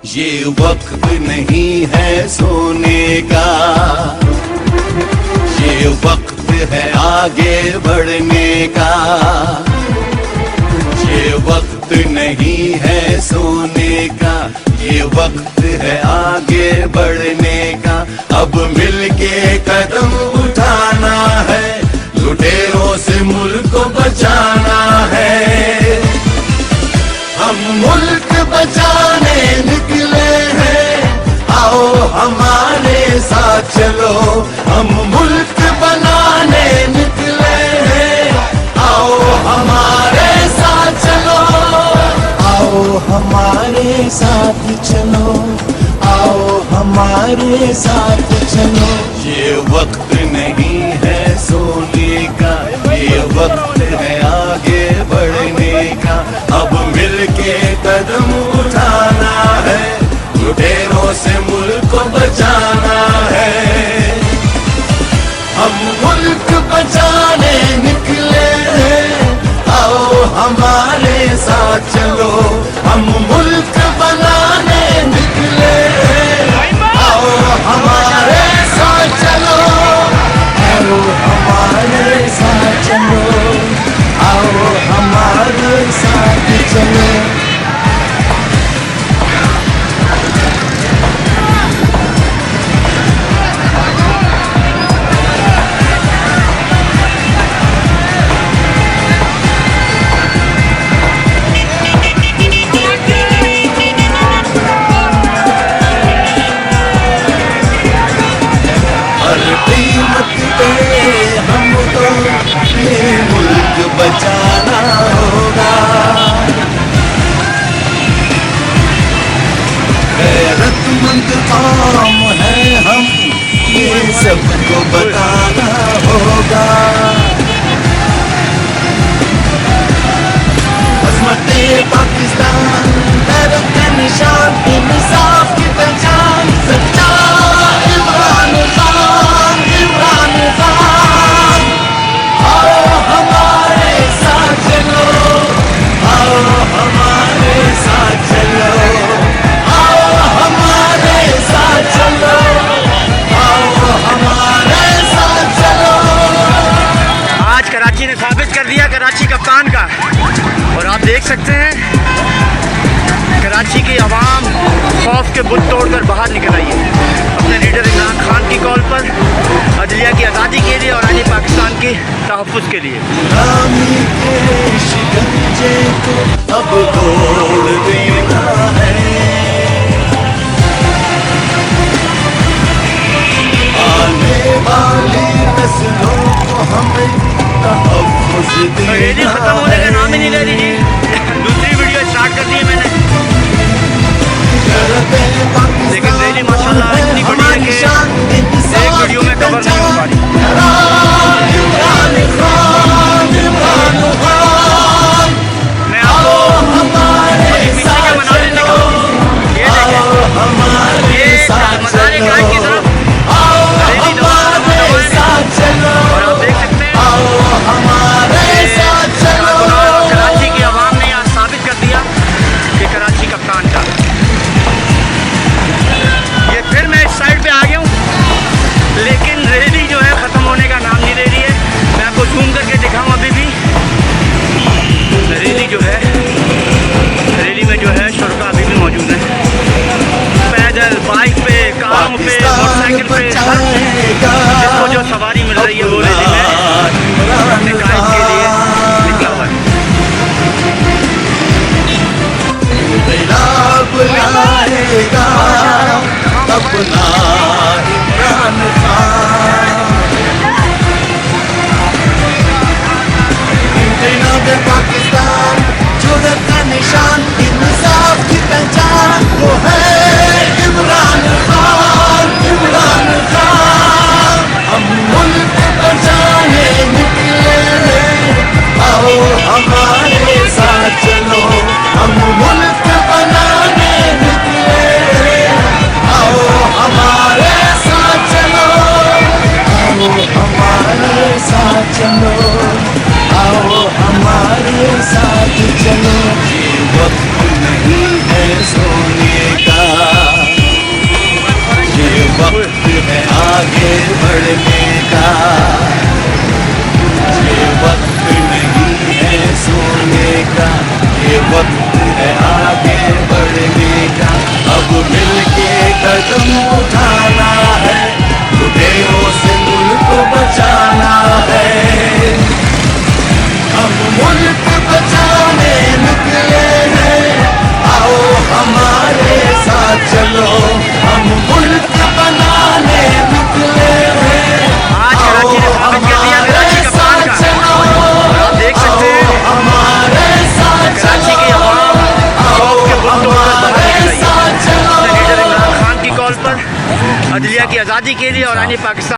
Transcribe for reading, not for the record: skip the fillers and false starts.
ये वक्त नहीं है सोने का, ये वक्त है आगे बढ़ने का। ये वक्त नहीं है सोने का, ये वक्त है आगे बढ़ने का। अब मिलके कदम उठाना है, लुटेरों से मुल्क को बचाना है। हम मुल्क बचाने निकले हैं, आओ हमारे साथ चलो। हम मुल्क बनाने निकले हैं, आओ हमारे साथ चलो। आओ हमारे साथ चलो, आओ हमारे साथ चलो। ये वक्त नहीं है सोने का, ये वक्त है आगे बढ़ने का। अब मिलके कदम उठाना है, लुटेरों से मुल्क को बचाना है। हम मुल्क बचाने निकले हैं, आओ हमारे साथ चलो। हम मुल्क बनाने निकले हैं, आओ हमारे साथ चलो। आओ हमारे साथ चलो, आओ हमारे साथ चलो। बचाना होगा, गैरतमंद कौम है हम, ये सबको बताना होगा। अज़मते पाकिस्तान, गैरत का निशान, इंसाफ की पहचान, सच्चा इमरान खान, इमरान खान। आओ हमारे साथ चलो, आओ हमारे साथ चलो, आओ हमारे साथ चलो, आओ हमारे साथ चलो। आज कराची ने साबित कर दिया कराची कप्तान का, और आप देख सकते हैं कराची की आवाम खौफ के बुत तोड़कर बाहर निकल आई है अपने लीडर इमरान खान की कॉल पर, अदलिया की आज़ादी के लिए और आने पाकिस्तान के तहफ़्फ़ुज़ के लिए। गुलामी के शिकंजे को अब तोड़ देना है, आने वाली नस्लों को हमें तहफ़्फ़ुज़ देना है। रैली खत्म होने का नाम ही नहीं ले रही जी। दूसरी वीडियो स्टार्ट कर दी है मैंने, लेकिन रैली माशाल्लाह इतनी बड़ी है कि एक वीडियो में कवर नहीं हो पा रही। मैं आपको पीछे के मनाज़िर दिखाऊं, ये देखें, ये मज़ार-ए कायद की तरफ रैली और आप देख सकते हैं कराची की आवाम ने यहाँ साबित कर दिया कि कराची कप्तान का। ये फिर मैं इस साइड पे आ गया हूँ, लेकिन रैली जो है ख़त्म होने का नाम नहीं ले रही है। मैं आपको जूम करके दिखाऊँ, अभी भी रैली जो है, रैली में जो है शुरा अभी भी मौजूद है, पैदल, बाइक पे, कारों पे, मोटरसाइकिल पे, जिसको जो सवारी मिल रही है वो रैली में अपने कायद के लिए निकला हुआ है। बुलाएगा अपना इमरान खान, जनाब पाकिस्तान, जुर्रत का निशान, इंसाफ की पहचान, वो है इमरान खान, इमरान खान। हम मुल्क बचाने निकले हैं, आओ हमारे साथ चलो। हम मुल्क बनाने निकले हैं, आओ हमारे वक्त है आगे बढ़ने का, अब मिलके कदम उठाना है, लुटेरों से मुल्क को बचाना है। हम मुल्क बचाने निकले हैं, आओ हमारे साथ चलो, हम मुल्क बनाने निकले हैं, आज कराची ने स्थापित कर दिया कराची कप्तान का। और आप देख सकते हैं हमारे साथ कराची की आवाम खौफ के बुलंदों पर बाहर निकल आई है। अपने लीडर इमरान खान की कॉल पर अदलिया की आज़ादी के लिए और आने पाकिस्तान